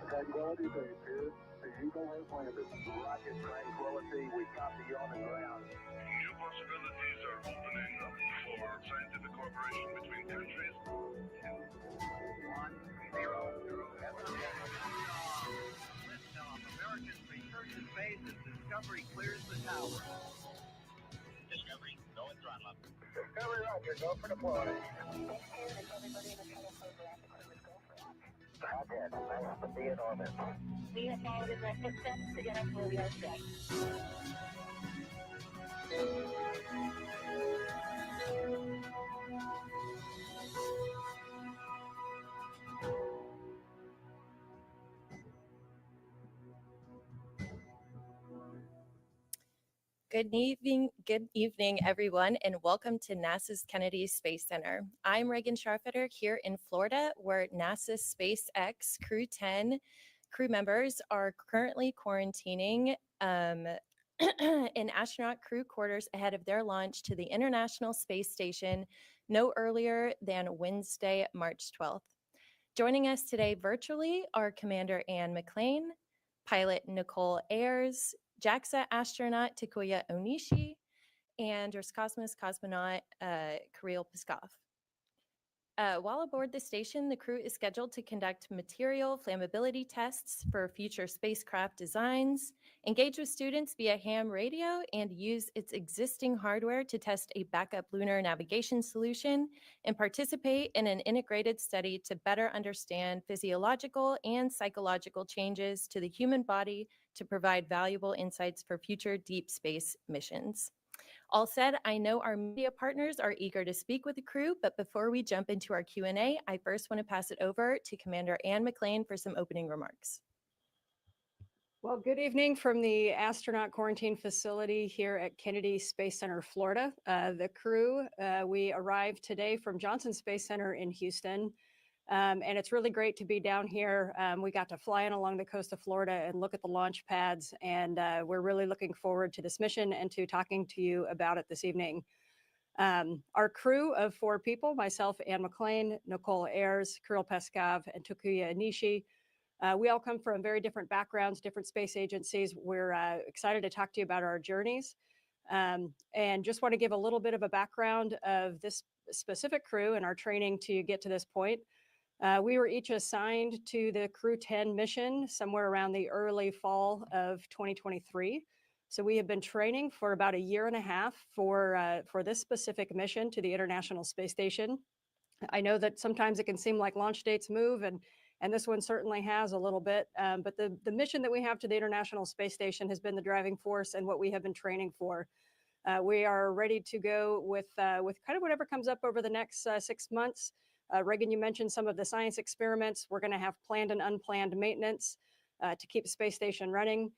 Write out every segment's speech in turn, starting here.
Tranquility Base here. The Eagle has landed. Rocket Tranquility, we copy you on the ground. New possibilities are opening up for scientific cooperation between countries. 100. Liftoff. Americans return to space as Discovery clears the tower. Discovery, go and throttle up. Discovery, roger, go for deploy. Roger, nice to be in orbit. We have followed in their footsteps to get us where we are today. Good evening, everyone, and welcome to NASA's Kennedy Space Center. I'm Reagan Scharfetter here in Florida, where NASA's SpaceX Crew 10 crew members are currently quarantining in astronaut crew quarters ahead of their launch to the International Space Station no earlier than Wednesday, March 12th. Joining us today virtually are Commander Anne McClain, pilot Nichole Ayers, JAXA astronaut Takuya Onishi, and Roscosmos cosmonaut Kirill Peskov. While aboard the station, the crew is scheduled to conduct material flammability tests for future spacecraft designs, engage with students via ham radio, and use its existing hardware to test a backup lunar navigation solution, and participate in an integrated study to better understand physiological and psychological changes to the human body to provide valuable insights for future deep space missions. All said, I know our media partners are eager to speak with the crew, but before we jump into our Q&A, I first want to pass it over to Commander Anne McClain for some opening remarks. Well, good evening from the astronaut quarantine facility here at Kennedy Space Center, Florida. The crew, we arrived today from Johnson Space Center in Houston. And it's really great to be down here. We got to fly in along the coast of Florida and look at the launch pads. And we're really looking forward to this mission and to talking to you about it this evening. Our crew of 4 people, myself, Anne McClain, Nichole Ayers, Kirill Peskov, and Takuya Onishi, we all come from very different backgrounds, different space agencies. We're excited to talk to you about our journeys. And just want to give a little bit of a background of this specific crew and our training to get to this point. We were each assigned to the Crew 10 mission somewhere around the early fall of 2023. So we have been training for about a year and a half for this specific mission to the International Space Station. I know that sometimes it can seem like launch dates move, and this one certainly has a little bit, but the mission that we have to the International Space Station has been the driving force and what we have been training for. We are ready to go with kind of whatever comes up over the next 6 months. Reagan, you mentioned some of the science experiments. We're going to have planned and unplanned maintenance to keep the space station running.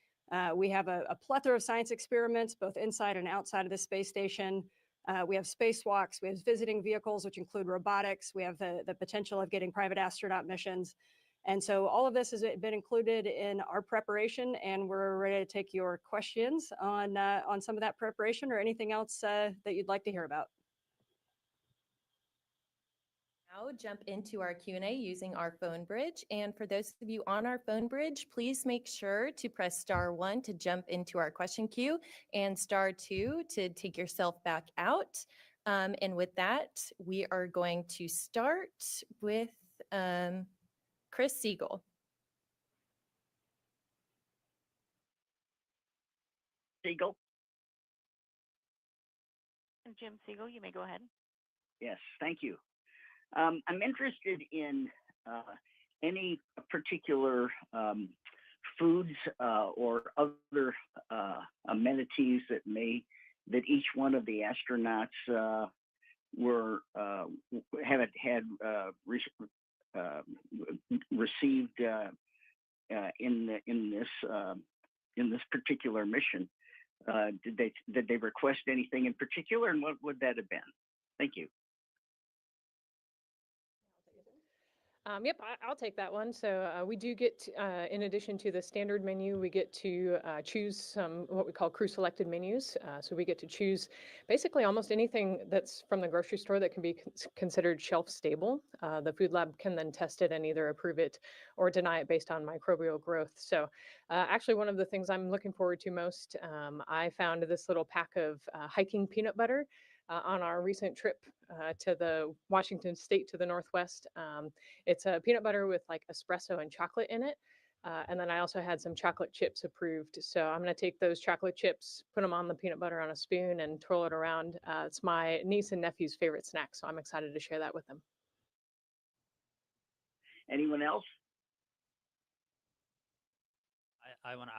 We have a plethora of science experiments, both inside and outside of the space station. We have spacewalks, we have visiting vehicles, which include robotics. We have the potential of getting private astronaut missions. And so all of this has been included in our preparation, and we're ready to take your questions on some of that preparation or anything else that you'd like to hear about. Now jump into our Q&A using our phone bridge. And for those of you on our phone bridge, please make sure to press *1 to jump into our question queue and *2 to take yourself back out. And with that, we are going to start with Chris Siegel. Siegel? And Jim Siegel, you may go ahead. Yes, thank you. I'm interested in any particular foods or other amenities that each one of the astronauts received in this particular mission. Did they request anything in particular, and what would that have been? Thank you. Yep, I'll take that one. So we do get, in addition to the standard menu, we get to choose some what we call crew selected menus. So we get to choose basically almost anything that's from the grocery store that can be considered shelf stable. The food lab can then test it and either approve it or deny it based on microbial growth. So actually one of the things I'm looking forward to most, I found this little pack of hiking peanut butter on our recent trip to the Washington State to the Northwest. It's a peanut butter with like espresso and chocolate in it. And then I also had some chocolate chips approved. So I'm going to take those chocolate chips, put them on the peanut butter on a spoon and twirl it around. It's my niece and nephew's favorite snack. So I'm excited to share that with them. Anyone else? I want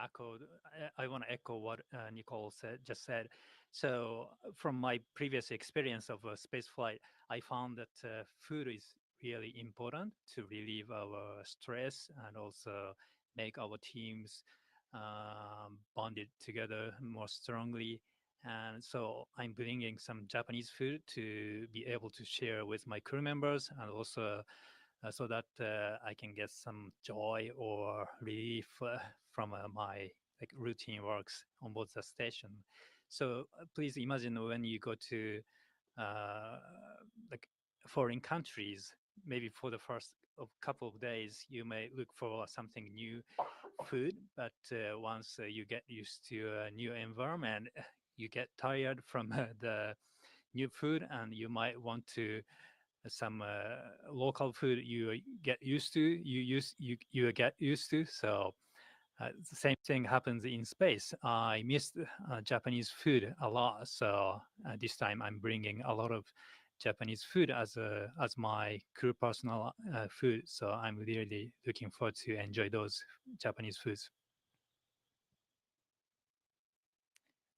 to echo what Nichole just said. So from my previous experience of a space flight, I found that food is really important to relieve our stress and also make our teams bonded together more strongly. And so I'm bringing some Japanese food to be able to share with my crew members, and also so that I can get some joy or relief from my routine works on board the station. So please imagine when you go to foreign countries, maybe for the first couple of days, you may look for something new food, but once you get used to a new environment, you get tired from the new food, and you might want to some local food you get used to. You get used to. So the same thing happens in space. I missed Japanese food a lot. So this time I'm bringing a lot of Japanese food as my crew personal food. So I'm really looking forward to enjoy those Japanese foods.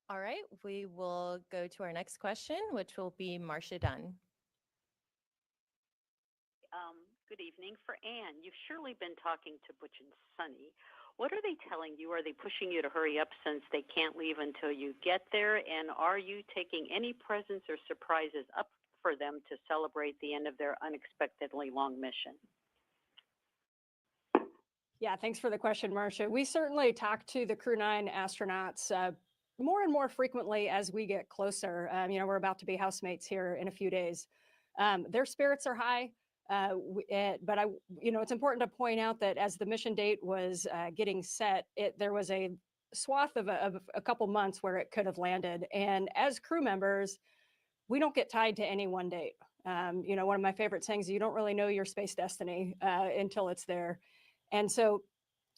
All right, we will go to our next question, which will be Marcia Dunn. Good evening. For Anne, you've surely been talking to Butch and Sunny. What are they telling you? Are they pushing you to hurry up since they can't leave until you get there? And are you taking any presents or surprises up for them to celebrate the end of their unexpectedly long mission? Yeah, thanks for the question, Marcia. We certainly talk to the Crew 9 astronauts more and more frequently as we get closer. We're about to be housemates here in a few days. Their spirits are high. But it's important to point out that as the mission date was getting set, there was a swath of a couple months where it could have landed. And as crew members, we don't get tied to any one date. One of my favorite sayings, you don't really know your space destiny until it's there. And so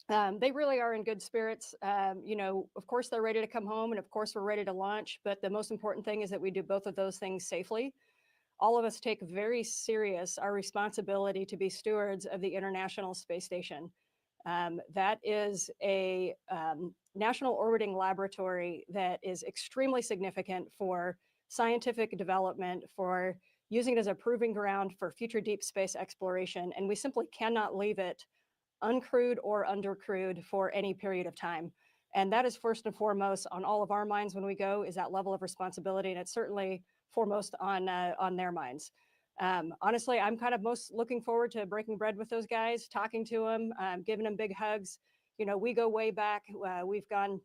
they really are in good spirits. Of course, they're ready to come home, and of course, we're ready to launch. But the most important thing is that we do both of those things safely. All of us take very serious our responsibility to be stewards of the International Space Station. That is a national orbiting laboratory that is extremely significant for scientific development, for using it as a proving ground for future deep space exploration. And we simply cannot leave it uncrewed or undercrewed for any period of time. And that is first and foremost on all of our minds when we go, is that level of responsibility. And it's certainly foremost on their minds. Honestly, I'm kind of most looking forward to breaking bread with those guys, talking to them, giving them big hugs. We go way back. We've gone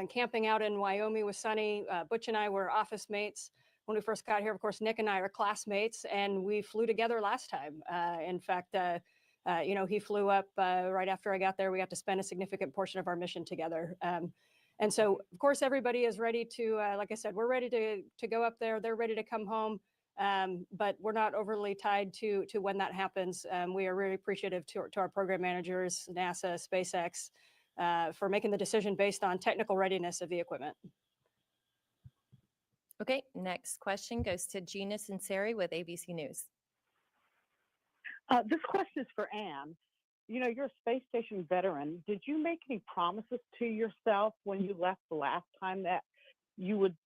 camping out in Wyoming with Sunny. Butch and I were office mates when we first got here. Of course, Nick and I are classmates, and we flew together last time. In fact, he flew up right after I got there. We got to spend a significant portion of our mission together. And so, of course, everybody is ready to, like I said, we're ready to go up there. They're ready to come home, but we're not overly tied to when that happens. We are really appreciative to our program managers, NASA, SpaceX, for making the decision based on technical readiness of the equipment. Okay, next question goes to Gina Sinceri with ABC News. This question is for Anne. You're a space station veteran. Did you make any promises to yourself when you left the last time that you would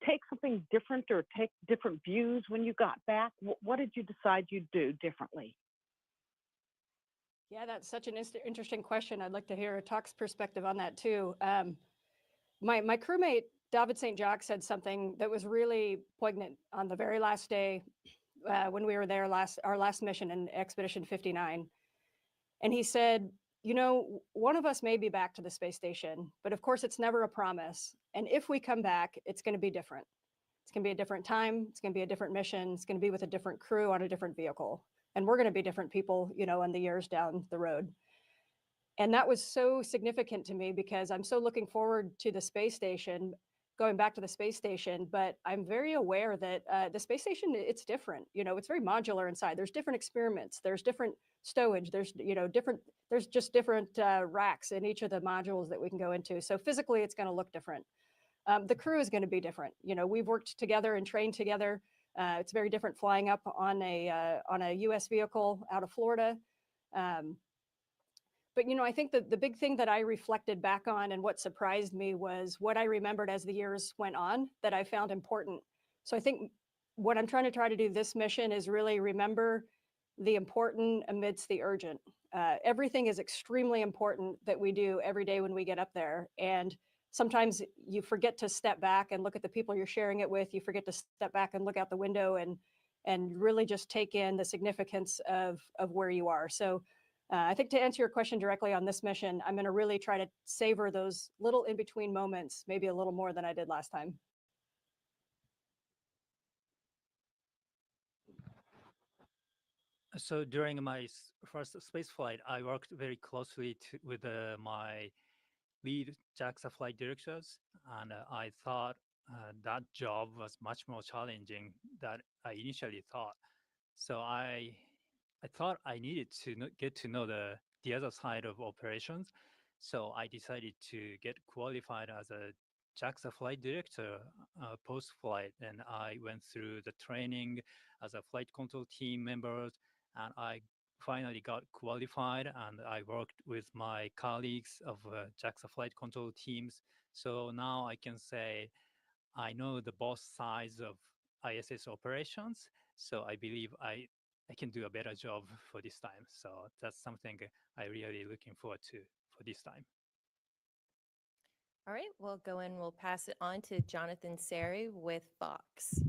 take something different or take different views when you got back? What did you decide you'd do differently? Yeah, that's such an interesting question. I'd like to hear Talk's perspective on that too. My crewmate, David St. Jacques, said something that was really poignant on the very last day when we were there, our last mission in Expedition 59. And he said, one of us may be back to the space station, but of course it's never a promise. And if we come back, it's going to be different. It's going to be a different time. It's going to be a different mission. It's going to be with a different crew on a different vehicle. And we're going to be different people, in the years down the road. And that was so significant to me because I'm so looking forward to the space station, going back to the space station, but I'm very aware that the space station, it's different. It's very modular inside. There's different experiments. There's different stowage. There's, there's just different racks in each of the modules that we can go into. So physically, it's going to look different. The crew is going to be different. We've worked together and trained together. It's very different flying up on a U.S. vehicle out of Florida. But, I think that the big thing that I reflected back on and what surprised me was what I remembered as the years went on that I found important. So I think what I'm trying to do this mission is really remember the important amidst the urgent. Everything is extremely important that we do every day when we get up there. And sometimes you forget to step back and look at the people you're sharing it with. You forget to step back and look out the window and really just take in the significance of where you are. So I think to answer your question directly on this mission, I'm going to really try to savor those little in-between moments, maybe a little more than I did last time. So during my first space flight, I worked very closely with my lead JAXA flight directors, and I thought that job was much more challenging than I initially thought. So I thought I needed to get to know the other side of operations. So I decided to get qualified as a JAXA flight director post-flight, and I went through the training as a flight control team member, and I finally got qualified, and I worked with my colleagues of JAXA flight control teams. So now I can say I know the both sides of ISS operations. So I believe I I can do a better job for this time. So that's something I really looking forward to for this time. All right, we'll go and we'll pass it on to Jonathan Seri with Fox.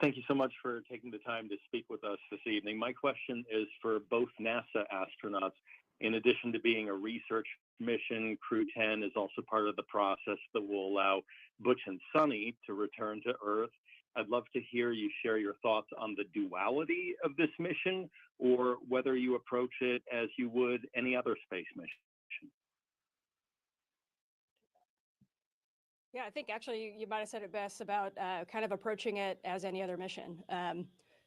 Thank you so much for taking the time to speak with us this evening. My question is for both NASA astronauts. In addition to being a research mission, Crew 10 is also part of the process that will allow Butch and Sunny to return to Earth. I'd love to hear you share your thoughts on the duality of this mission, or whether you approach it as you would any other space mission. Yeah, I think actually you might have said it best about kind of approaching it as any other mission.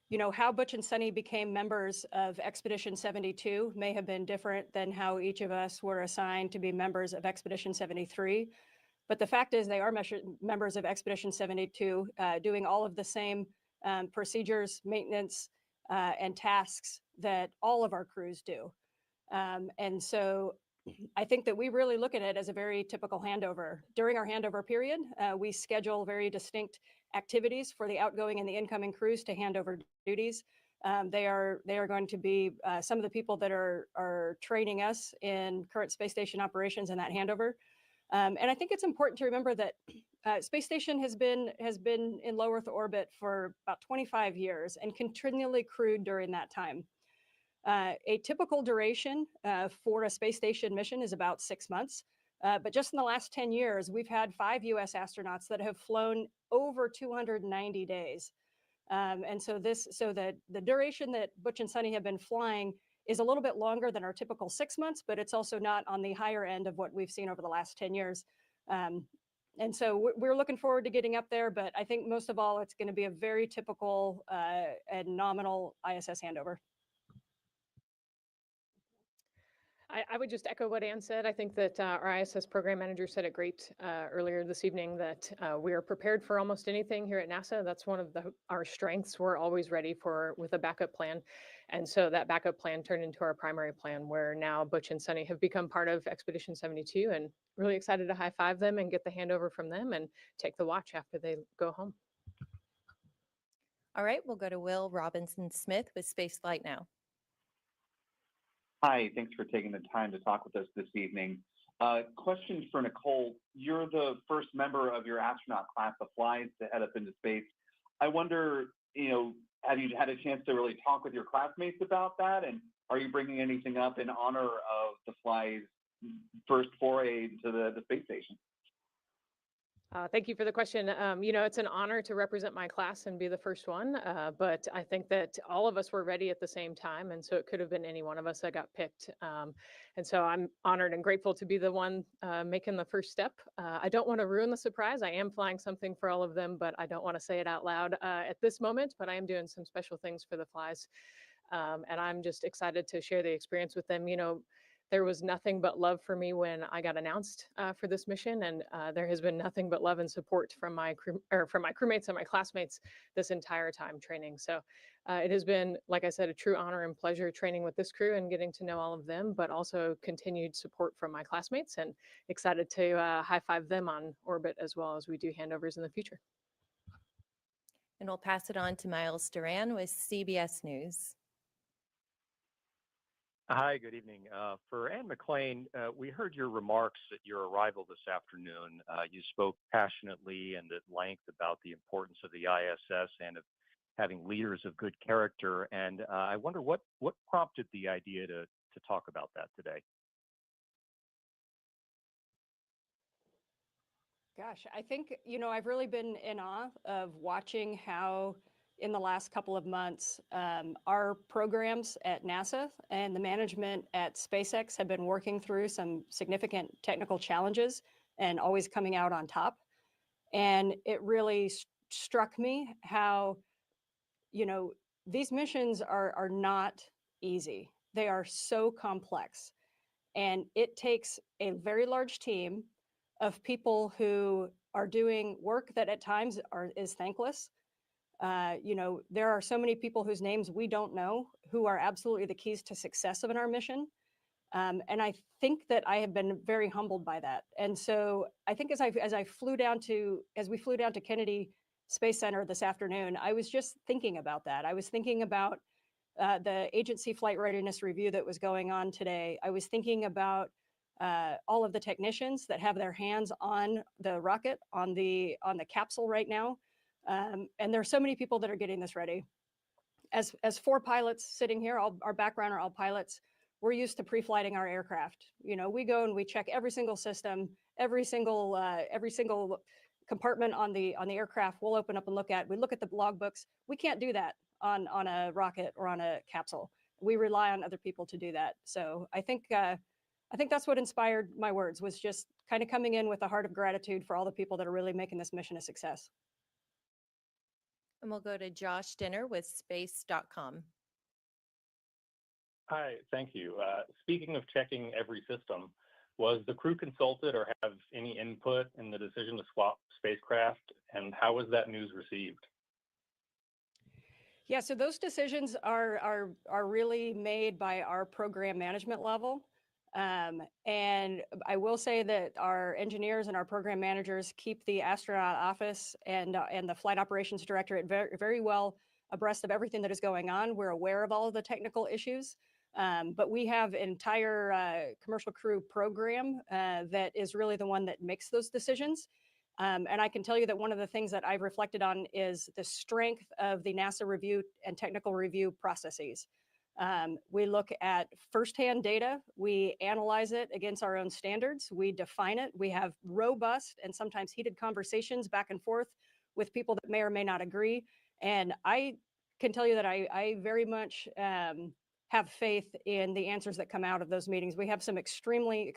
You know, how Butch and Sunny became members of Expedition 72 may have been different than how each of us were assigned to be members of Expedition 73. But the fact is they are members of Expedition 72, doing all of the same procedures, maintenance, and tasks that all of our crews do. And so I think that we really look at it as a very typical handover. During our handover period, we schedule very distinct activities for the outgoing and the incoming crews to hand over duties. They are going to be some of the people that are training us in current space station operations in that handover. And I think it's important to remember that space station has been in low Earth orbit for about 25 years and continually crewed during that time. A typical duration for a space station mission is about 6 months. But just in the last 10 years, we've had 5 US astronauts that have flown over 290 days. And so the duration that Butch and Sunny have been flying is a little bit longer than our typical 6 months, but it's also not on the higher end of what we've seen over the last 10 years. And so we're looking forward to getting up there, but I think most of all, it's going to be a very typical and nominal ISS handover. I would just echo what Anne said. I think that our ISS program manager said it great earlier this evening, that we are prepared for almost anything here at NASA. That's one of our strengths. We're always ready with a backup plan. And so that backup plan turned into our primary plan, where now Butch and Sunny have become part of Expedition 72, and really excited to high five them and get the handover from them and take the watch after they go home. All right, we'll go to Will Robinson-Smith with Spaceflight Now. Hi, thanks for taking the time to talk with us this evening. Question for Nichole. You're the first member of your astronaut class that flies to head up into space. I wonder, have you had a chance to really talk with your classmates about that? And are you bringing anything up in honor of the fly's first foray to the space station? Thank you for the question. It's an honor to represent my class and be the first one, but I think that all of us were ready at the same time, and so it could have been any one of us that got picked. And so I'm honored and grateful to be the one making the first step. I don't want to ruin the surprise. I am flying something for all of them, but I don't want to say it out loud at this moment, but I am doing some special things for the flies. And I'm just excited to share the experience with them. There was nothing but love for me when I got announced for this mission, and there has been nothing but love and support from my crewmates and my classmates this entire time training. So it has been, like I said, a true honor and pleasure training with this crew and getting to know all of them, but also continued support from my classmates, and excited to high five them on orbit as well as we do handovers in the future. And we'll pass it on to Miles Duran with CBS News. Hi, good evening. For Anne McClain, we heard your remarks at your arrival this afternoon. You spoke passionately and at length about the importance of the ISS and of having leaders of good character. And I wonder what prompted the idea to talk about that today? Gosh, I think, I've really been in awe of watching how in the last couple of months, our programs at NASA and the management at SpaceX have been working through some significant technical challenges and always coming out on top. And it really struck me how, these missions are not easy. They are so complex. And it takes a very large team of people who are doing work that at times is thankless. There are so many people whose names we don't know who are absolutely the keys to success of our mission. And I think that I have been very humbled by that. And so I think as we flew down to Kennedy Space Center this afternoon, I was just thinking about that. I was thinking about the agency flight readiness review that was going on today. I was thinking about all of the technicians that have their hands on the rocket, on the capsule right now. And there are so many people that are getting this ready. As 4 pilots sitting here, our background are all pilots. We're used to pre-flighting our aircraft. You know, we go and we check every single system, every single compartment on the aircraft. We'll open up and look at. We look at the logbooks. We can't do that on a rocket or on a capsule. We rely on other people to do that. So I think that's what inspired my words, was just kind of coming in with a heart of gratitude for all the people that are really making this mission a success. And we'll go to Josh Dinner with space.com. Hi, thank you. Speaking of checking every system, was the crew consulted or have any input in the decision to swap spacecraft, and how was that news received? Yeah, so those decisions are really made by our program management level. And I will say that our engineers and our program managers keep the astronaut office and the flight operations directorate very well abreast of everything that is going on. We're aware of all of the technical issues, but we have an entire commercial crew program that is really the one that makes those decisions. And I can tell you that one of the things that I've reflected on is the strength of the NASA review and technical review processes. We look at firsthand data, we analyze it against our own standards, we define it, we have robust and sometimes heated conversations back and forth with people that may or may not agree. And I can tell you that I very much have faith in the answers that come out of those meetings. We have some extremely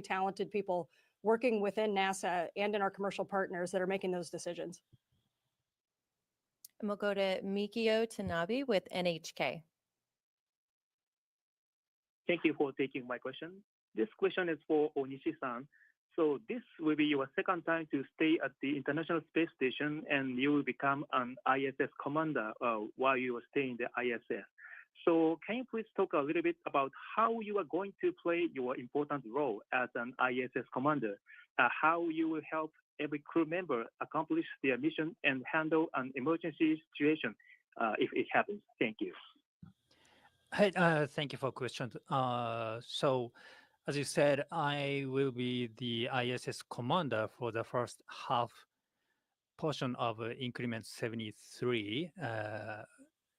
talented people working within NASA and in our commercial partners that are making those decisions. And we'll go to Mikio Tanabe with NHK. Thank you for taking my question. This question is for Onishi-san. So this will be your second time to stay at the International Space Station, and you will become an ISS commander while you are staying the ISS. So can you please talk a little bit about how you are going to play your important role as an ISS commander, how you will help every crew member accomplish their mission and handle an emergency situation if it happens? Thank you. Hey, thank you for the question. So, as you said, I will be the ISS commander for the first half portion of increment 73,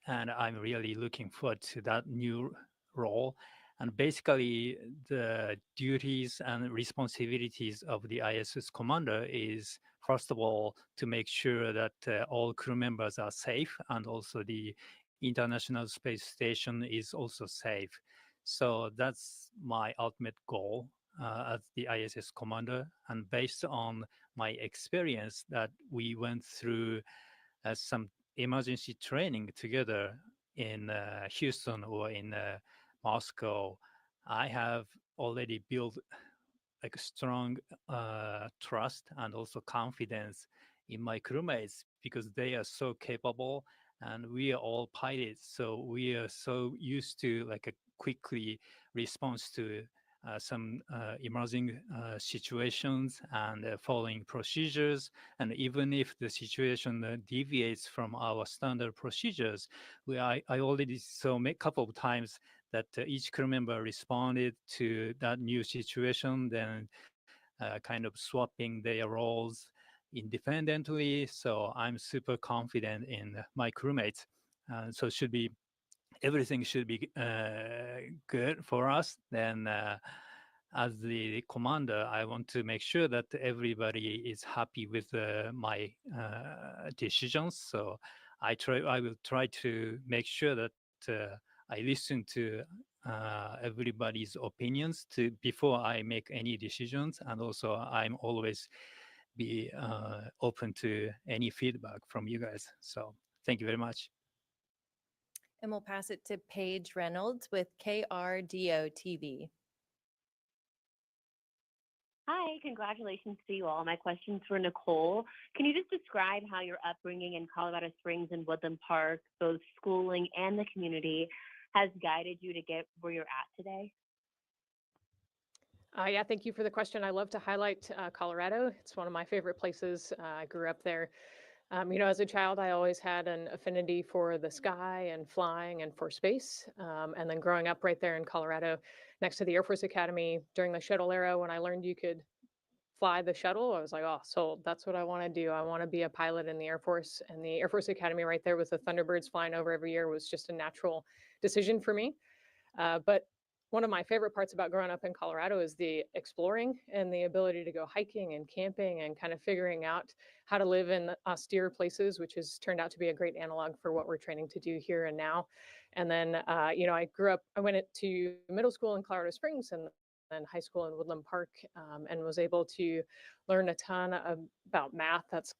and I'm really looking forward to that new role. And basically, the duties and responsibilities of the ISS commander is, first of all, to make sure that all crew members are safe, and also the International Space Station is also safe. So that's my ultimate goal as the ISS commander. And based on my experience that we went through some emergency training together in Houston or in Moscow, I have already built like a strong trust and also confidence in my crewmates, because they are so capable and we are all pilots. So we are so used to like a quickly response to some emerging situations and following procedures. And even if the situation deviates from our standard procedures, I already saw a couple of times that each crew member responded to that new situation, then kind of swapping their roles independently. So I'm super confident in my crewmates. So everything should be good for us. Then as the commander, I want to make sure that everybody is happy with my decisions. So I will try to make sure that I listen to everybody's opinions before I make any decisions. And also I'm always be open to any feedback from you guys. So thank you very much. And we'll pass it to Paige Reynolds with KRDO TV. Hi, congratulations to you all. My question's for Nichole. Can you just describe how your upbringing in Colorado Springs and Woodland Park, both schooling and the community, has guided you to get where you're at today? Yeah, thank you for the question. I love to highlight Colorado. It's one of my favorite places. I grew up there. As a child, I always had an affinity for the sky and flying and for space. And then growing up right there in Colorado, next to the Air Force Academy during the shuttle era, when I learned you could fly the shuttle, I was like, oh, sold. That's what I want to do. I want to be a pilot in the Air Force. And the Air Force Academy right there with the Thunderbirds flying over every year was just a natural decision for me. But one of my favorite parts about growing up in Colorado is the exploring and the ability to go hiking and camping and kind of figuring out how to live in austere places, which has turned out to be a great analog for what we're training to do here and now. And then, I went to middle school in Colorado Springs and then high school in Woodland Park, and was able to learn a ton about math. That's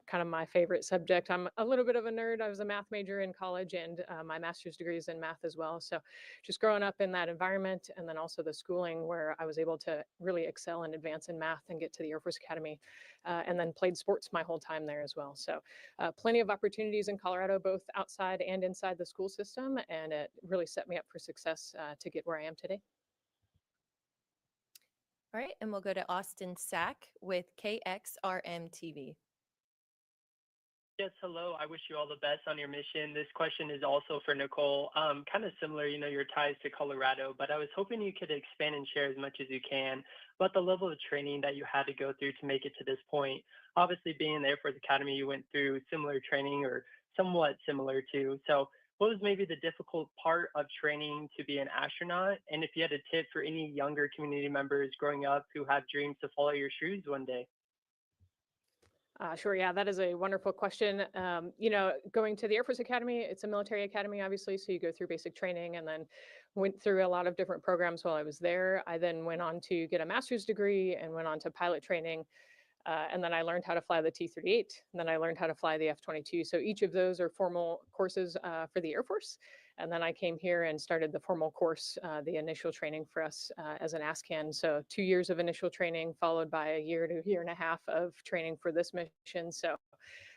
kind of my favorite subject. I'm a little bit of a nerd. I was a math major in college, and my master's degree is in math as well. So just growing up in that environment, and then also the schooling where I was able to really excel and advance in math and get to the Air Force Academy, and then played sports my whole time there as well. So plenty of opportunities in Colorado, both outside and inside the school system, and it really set me up for success to get where I am today. All right, and we'll go to Austin Sack with KXRM TV. Yes, hello. I wish you all the best on your mission. This question is also for Nichole. Kind of similar, your ties to Colorado, but I was hoping you could expand and share as much as you can about the level of training that you had to go through to make it to this point. Obviously, being in the Air Force Academy, you went through similar training or somewhat similar to. So what was maybe the difficult part of training to be an astronaut? And if you had a tip for any younger community members growing up who have dreams to follow your shoes one day? Sure. Yeah, that is a wonderful question. Going to the Air Force Academy, it's a military academy, obviously. So you go through basic training and then went through a lot of different programs while I was there. I then went on to get a master's degree and went on to pilot training. And then I learned how to fly the T-38, and then I learned how to fly the F-22. So each of those are formal courses for the Air Force. And then I came here and started the formal course, the initial training for us as an ASCAN. So 2 years of initial training, followed by a year to year and a half of training for this mission. So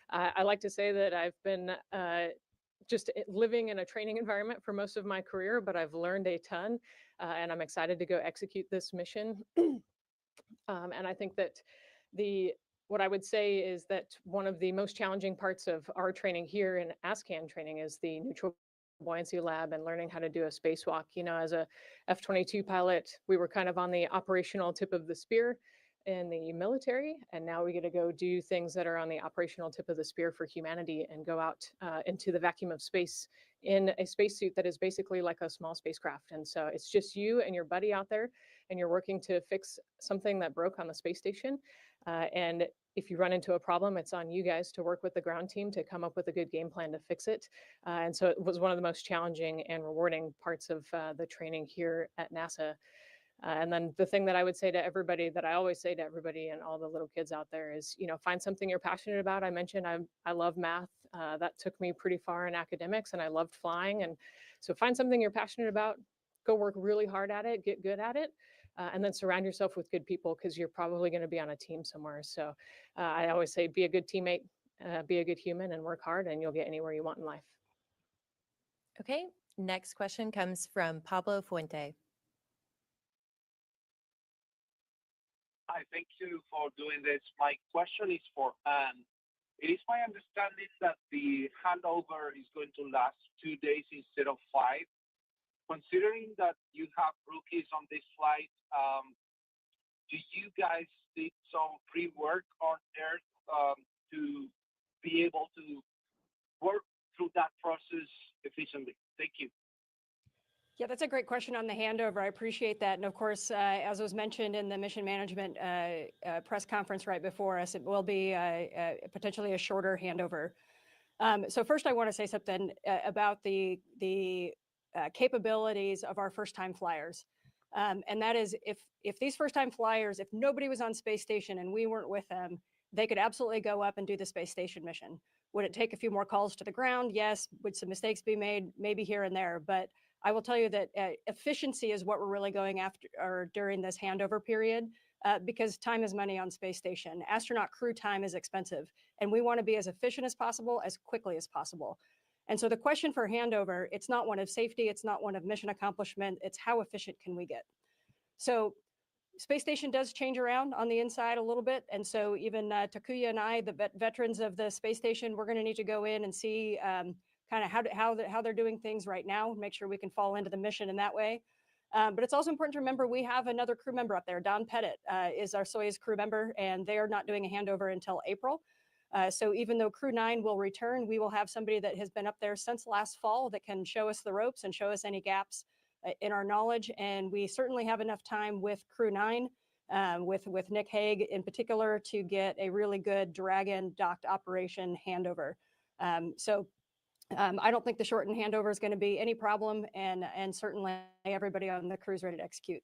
I like to say that I've been just living in a training environment for most of my career, but I've learned a ton, and I'm excited to go execute this mission. And I think that what I would say is that one of the most challenging parts of our training here in ASCAN training is the neutral buoyancy lab and learning how to do a spacewalk. As a F-22 pilot, we were kind of on the operational tip of the spear in the military, and now we get to go do things that are on the operational tip of the spear for humanity and go out into the vacuum of space in a spacesuit that is basically like a small spacecraft. And so it's just you and your buddy out there, and you're working to fix something that broke on the space station. And if you run into a problem, it's on you guys to work with the ground team to come up with a good game plan to fix it. And so it was one of the most challenging and rewarding parts of the training here at NASA. And then the thing that I would say to everybody, that I always say to everybody and all the little kids out there is, find something you're passionate about. I mentioned I love math. That took me pretty far in academics, and I loved flying. And so find something you're passionate about, go work really hard at it, get good at it. And then surround yourself with good people, because you're probably going to be on a team somewhere. So I always say, be a good teammate, be a good human, and work hard, and you'll get anywhere you want in life. Okay, next question comes from Pablo Fuente. Hi, thank you for doing this. My question is for Anne. It is my understanding that the handover is going to last 2 days instead of 5. Considering that you have rookies on this flight, do you guys need some pre-work on Earth to be able to work through that process efficiently? Thank you. Yeah, that's a great question on the handover. I appreciate that. And of course, as was mentioned in the mission management press conference right before us, it will be potentially a shorter handover. So first, I want to say something about the capabilities of our first-time flyers. And that is, if these first-time flyers, if nobody was on space station and we weren't with them, they could absolutely go up and do the space station mission. Would it take a few more calls to the ground? Yes. Would some mistakes be made? Maybe here and there. But I will tell you that efficiency is what we're really going after or during this handover period, because time is money on space station. Astronaut crew time is expensive, and we want to be as efficient as possible, as quickly as possible. And so the question for handover, it's not one of safety, it's not one of mission accomplishment, it's how efficient can we get? So space station does change around on the inside a little bit. And so even Takuya and I, the veterans of the space station, we're going to need to go in and see kind of how they're doing things right now, make sure we can fall into the mission in that way. But it's also important to remember we have another crew member up there. Don Pettit is our Soyuz crew member, and they are not doing a handover until April. So even though Crew 9 will return, we will have somebody that has been up there since last fall that can show us the ropes and show us any gaps in our knowledge. And we certainly have enough time with Crew 9, with Nick Hague in particular, to get a really good Dragon docked operation handover. I don't think the shortened handover is going to be any problem, and certainly everybody on the crew is ready to execute.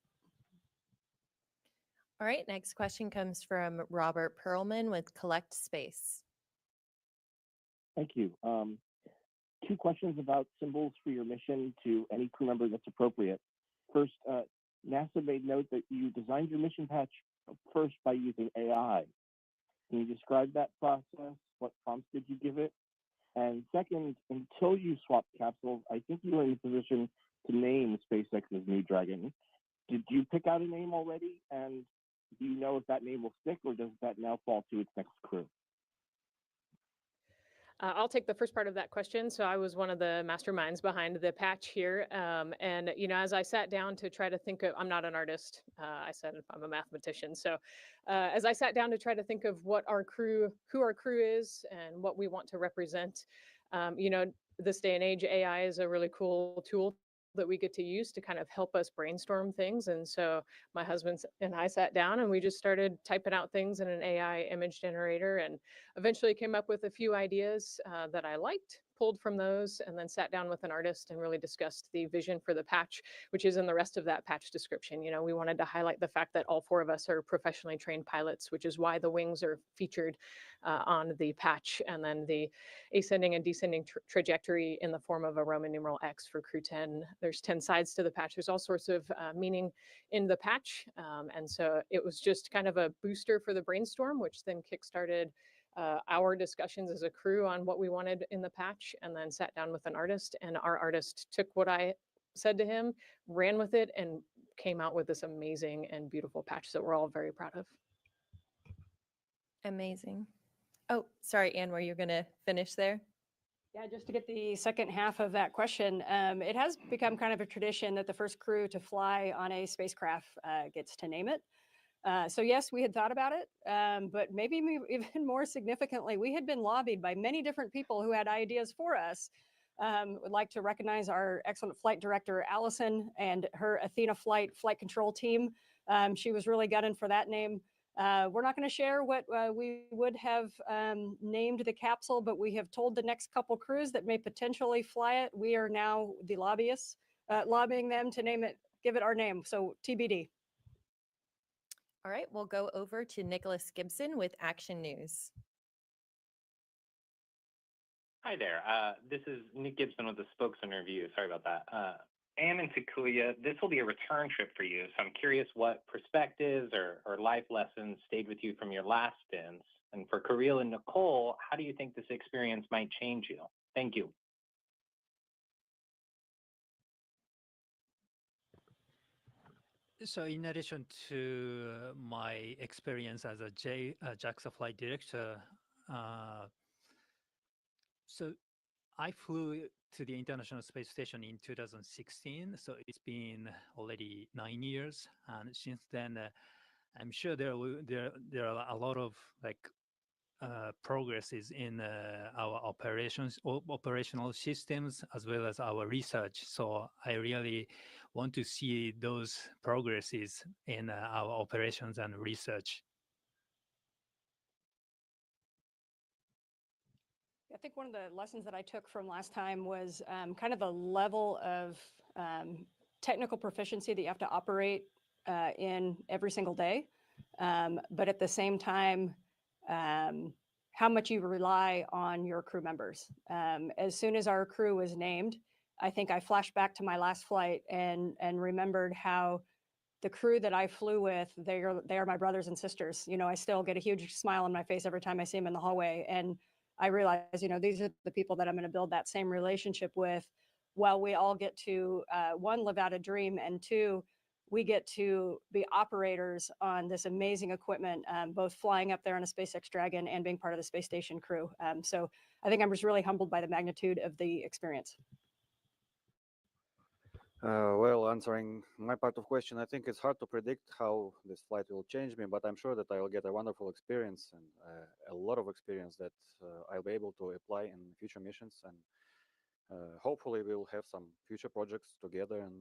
All right, next question comes from Robert Perlman with Collect Space. Thank you. Two questions about symbols for your mission to any crew member that's appropriate. First, NASA made note that you designed your mission patch first by using AI. Can you describe that process? What prompts did you give it? And second, until you swapped capsules, I think you were in a position to name SpaceX's New Dragon. Did you pick out a name already? And do you know if that name will stick, or does that now fall to its next crew? I'll take the first part of that question. So I was one of the masterminds behind the patch here. And, you know, as I sat down to try to think of, I'm not an artist. I said I'm a mathematician. So as I sat down to try to think of what our crew, who our crew is and what we want to represent, you know, this day and age, AI is a really cool tool that we get to use to kind of help us brainstorm things. And so my husband and I sat down and we just started typing out things in an AI image generator, and eventually came up with a few ideas that I liked, pulled from those, and then sat down with an artist and really discussed the vision for the patch, which is in the rest of that patch description. You know, we wanted to highlight the fact that all four of us are professionally trained pilots, which is why the wings are featured on the patch, and then the ascending and descending trajectory in the form of a Roman numeral X for Crew 10. There's 10 sides to the patch. There's all sorts of meaning in the patch. And so it was just kind of a booster for the brainstorm, which then kickstarted our discussions as a crew on what we wanted in the patch, and then sat down with an artist, and our artist took what I said to him, ran with it, and came out with this amazing and beautiful patch that we're all very proud of. Amazing. Oh, sorry, Anne, were you going to finish there? Yeah, just to get the second half of that question, it has become kind of a tradition that the first crew to fly on a spacecraft gets to name it. So yes, we had thought about it, but maybe even more significantly, we had been lobbied by many different people who had ideas for us. Would like to recognize our excellent flight director, Allison, and her Athena flight control team. She was really gunning for that name. We're not going to share what we would have named the capsule, but we have told the next couple crews that may potentially fly it. We are now the lobbyists, lobbying them to name it, give it our name. So TBD. All right, we'll go over to Nicholas Gibson with Action News. Hi there. This is Nick Gibson with the Spokesman Review. Sorry about that. Anne and Takuya, this will be a return trip for you, so I'm curious what perspectives or life lessons stayed with you from your last stints. And for Kirill and Nichole, how do you think this experience might change you? Thank you. So in addition to my experience as a JAXA flight director, so I flew to the International Space Station in 2016. So it's been already 9 years, and since then, I'm sure there are a lot of progresses in our operational systems as well as our research. So I really want to see those progresses in our operations and research. I think one of the lessons that I took from last time was kind of the level of technical proficiency that you have to operate in every single day. But at the same time, how much you rely on your crew members. As soon as our crew was named, I think I flashed back to my last flight and remembered how the crew that I flew with, they are my brothers and sisters. You know, I still get a huge smile on my face every time I see them in the hallway. And I realize, you know, these are the people that I'm going to build that same relationship with, while we all get to, one, live out a dream, and two, we get to be operators on this amazing equipment, both flying up there on a SpaceX Dragon and being part of the space station crew. So I think I'm just really humbled by the magnitude of the experience. Well, answering my part of question, I think it's hard to predict how this flight will change me, but I'm sure that I will get a wonderful experience and a lot of experience that I'll be able to apply in future missions. And hopefully we'll have some future projects together and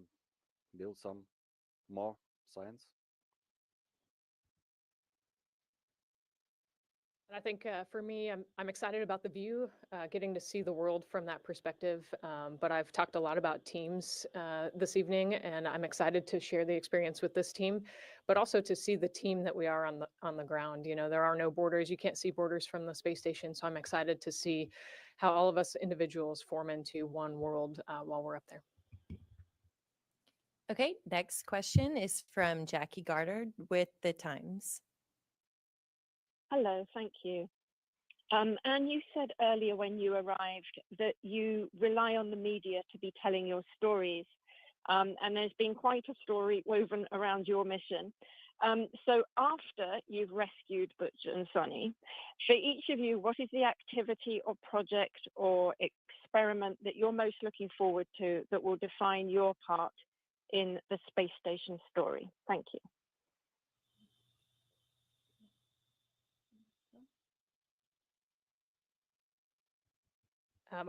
build some more science. I think for me, I'm excited about the view, getting to see the world from that perspective. But I've talked a lot about teams this evening, and I'm excited to share the experience with this team, but also to see the team that we are on the ground. You know, there are no borders. You can't see borders from the space station. So I'm excited to see how all of us individuals form into one world while we're up there. Okay, next question is from Jackie Garter with The Times. Hello, thank you. Anne, you said earlier when you arrived that you rely on the media to be telling your stories, and there's been quite a story woven around your mission. So after you've rescued Butch and Sonny, for each of you, what is the activity or project or experiment that you're most looking forward to that will define your part in the space station story? Thank you.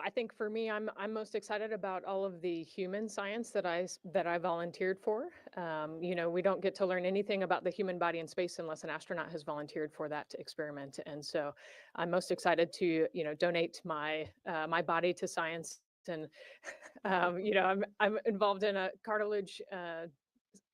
I think for me, I'm most excited about all of the human science that I volunteered for. You know, we don't get to learn anything about the human body in space unless an astronaut has volunteered for that experiment. And so I'm most excited to, you know, donate my my body to science. And you know, I'm involved in a cartilage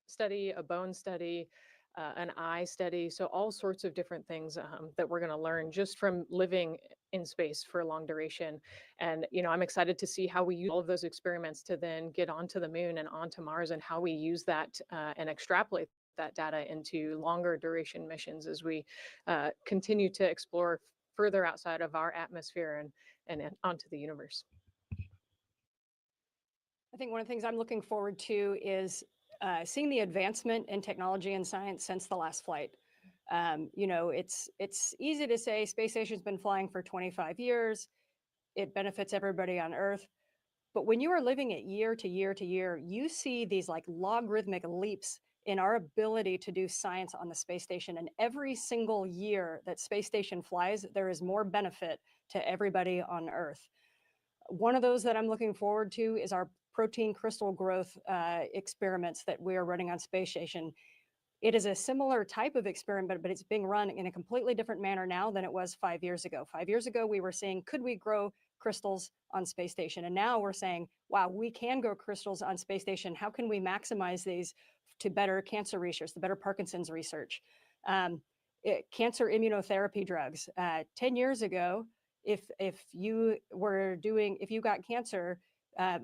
study, a bone study, an eye study. So all sorts of different things that we're going to learn just from living in space for a long duration. And, you know, I'm excited to see how we use all of those experiments to then get onto the moon and onto Mars, and how we use that and extrapolate that data into longer duration missions as we continue to explore further outside of our atmosphere and onto the universe. I think one of the things I'm looking forward to is seeing the advancement in technology and science since the last flight. You know, it's easy to say space station's been flying for 25 years. It benefits everybody on Earth. But when you are living it year to year to year, you see these like logarithmic leaps in our ability to do science on the space station. And every single year that space station flies, there is more benefit to everybody on Earth. One of those that I'm looking forward to is our protein crystal growth experiments that we are running on space station. It is a similar type of experiment, but it's being run in a completely different manner now than it was 5 years ago. 5 years ago, we were saying, could we grow crystals on space station? And now we're saying, wow, we can grow crystals on space station. How can we maximize these to better cancer research, the better Parkinson's research? Cancer immunotherapy drugs. 10 years ago, if you got cancer,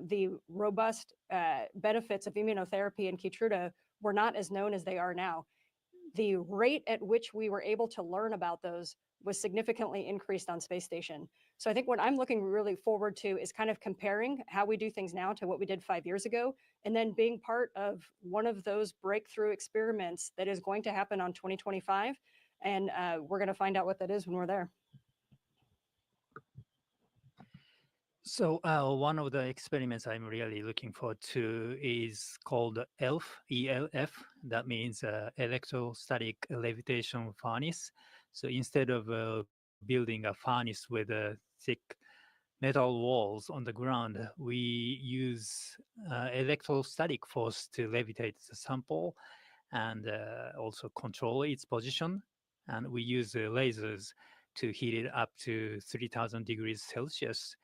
the robust benefits of immunotherapy and Keytruda were not as known as they are now. The rate at which we were able to learn about those was significantly increased on space station. So I think what I'm looking really forward to is kind of comparing how we do things now to what we did 5 years ago, and then being part of one of those breakthrough experiments that is going to happen on 2025. And we're going to find out what that is when we're there. So one of the experiments I'm really looking forward to is called ELF, ELF. That means electrostatic levitation furnace. So instead of building a furnace with thick metal walls on the ground, we use electrostatic force to levitate the sample and also control its position. And we use lasers to heat it up to 3,000 degrees Celsius.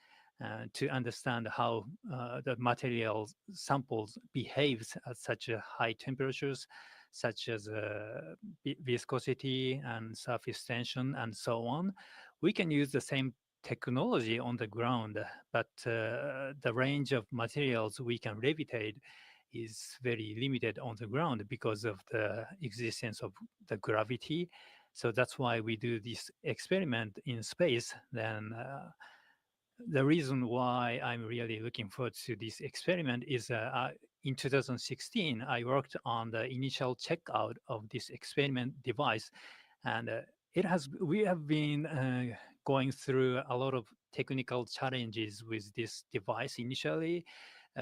To understand how the material samples behaves at such high temperatures, such as viscosity and surface tension and so on. We can use the same technology on the ground, but the range of materials we can levitate is very limited on the ground because of the existence of the gravity. So that's why we do this experiment in space. Then the reason why I'm really looking forward to this experiment is in 2016, I worked on the initial checkout of this experiment device, and we have been going through a lot of technical challenges with this device initially,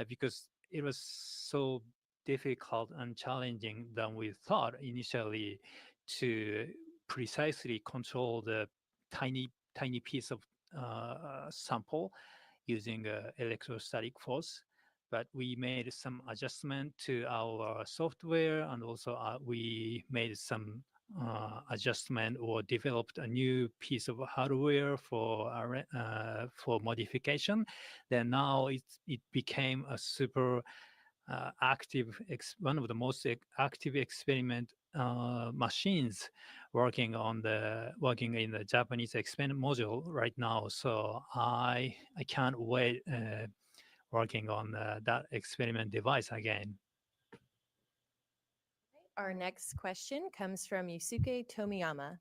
because it was so difficult and challenging than we thought initially to precisely control the tiny piece of sample using electrostatic force. But we made some adjustment to our software, and also we made some adjustment or developed a new piece of hardware for modification. Then now it became a super active, one of the most active experiment machines working in the Japanese experiment module right now. So I can't wait working on that experiment device again. Our next question comes from Yusuke Tomiyama.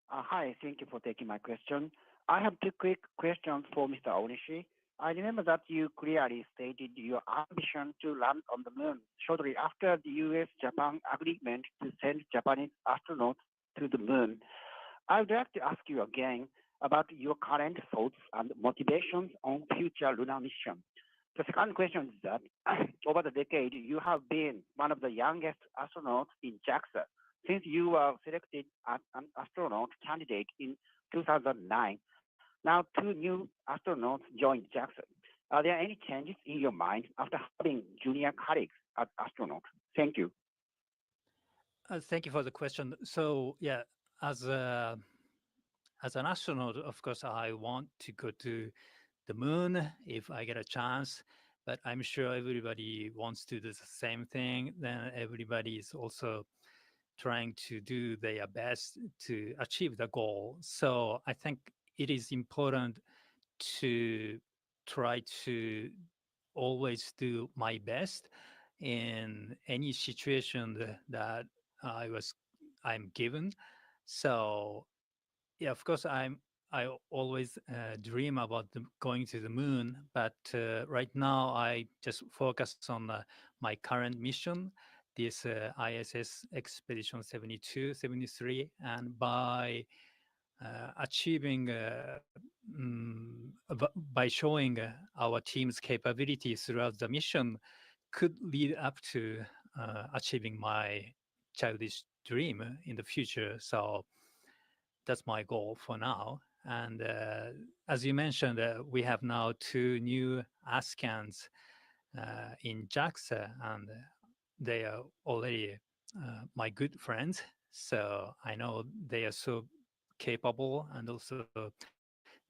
Hi, thank you for taking my question. I have two quick questions for Mr. Onishi. I remember that you clearly stated your ambition to land on the moon shortly after the US-Japan agreement to send Japanese astronauts to the moon. I would like to ask you again about your current thoughts and motivations on future lunar mission. The second question is that over the decade, you have been one of the youngest astronauts in JAXA since you were selected as an astronaut candidate in 2009. Now, 2 new astronauts joined JAXA. Are there any changes in your mind after having junior colleagues as astronauts? Thank you. Thank you for the question. So, yeah, as an astronaut, of course, I want to go to the moon if I get a chance, but I'm sure everybody wants to do the same thing. Then everybody is also trying to do their best to achieve the goal. So I think it is important to try to always do my best in any situation that I'm given. So yeah, of course, I always dream about going to the moon, but right now I just focus on my current mission, this ISS Expedition 72, 73, and by achieving, by showing our team's capabilities throughout the mission could lead up to achieving my childish dream in the future. So that's my goal for now. And as you mentioned, we have now 2 new ASCANs in JAXA, and they are already my good friends. So I know they are so capable, and also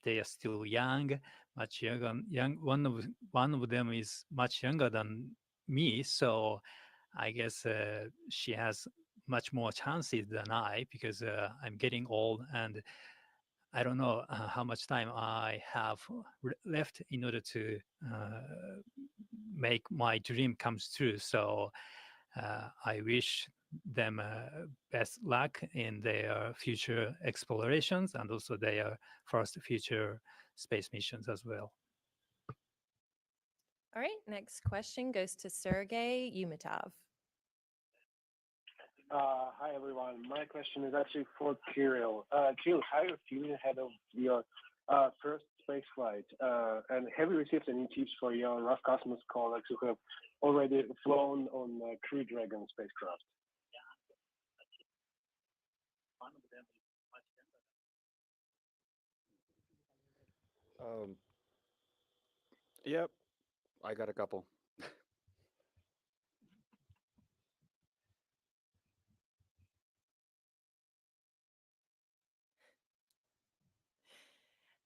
they are still young, much younger. One of them is much younger than me, so I guess she has much more chances than I, because I'm getting old and I don't know how much time I have left in order to make my dream comes true. So I wish them best luck in their future explorations and also their first future space missions as well. All right, next question goes to Sergey Yumitov. Hi, everyone. My question is actually for Kirill. Kirill, how are you feeling ahead of your first space flight? And have you received any tips for your Roscosmos colleagues who have already flown on Crew Dragon spacecraft? Yep, I got a couple.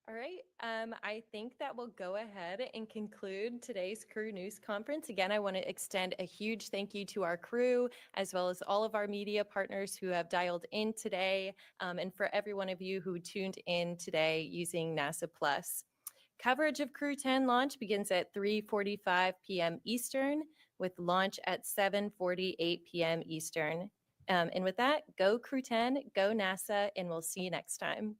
All right, I think that will go ahead and conclude today's Crew News Conference. Again, I want to extend a huge thank you to our crew, as well as all of our media partners who have dialed in today, and for every one of you who tuned in today using NASA Plus. Coverage of Crew 10 launch begins at 3:45 p.m. Eastern, with launch at 7:48 p.m. Eastern. And with that, go Crew 10, go NASA, and we'll see you next time.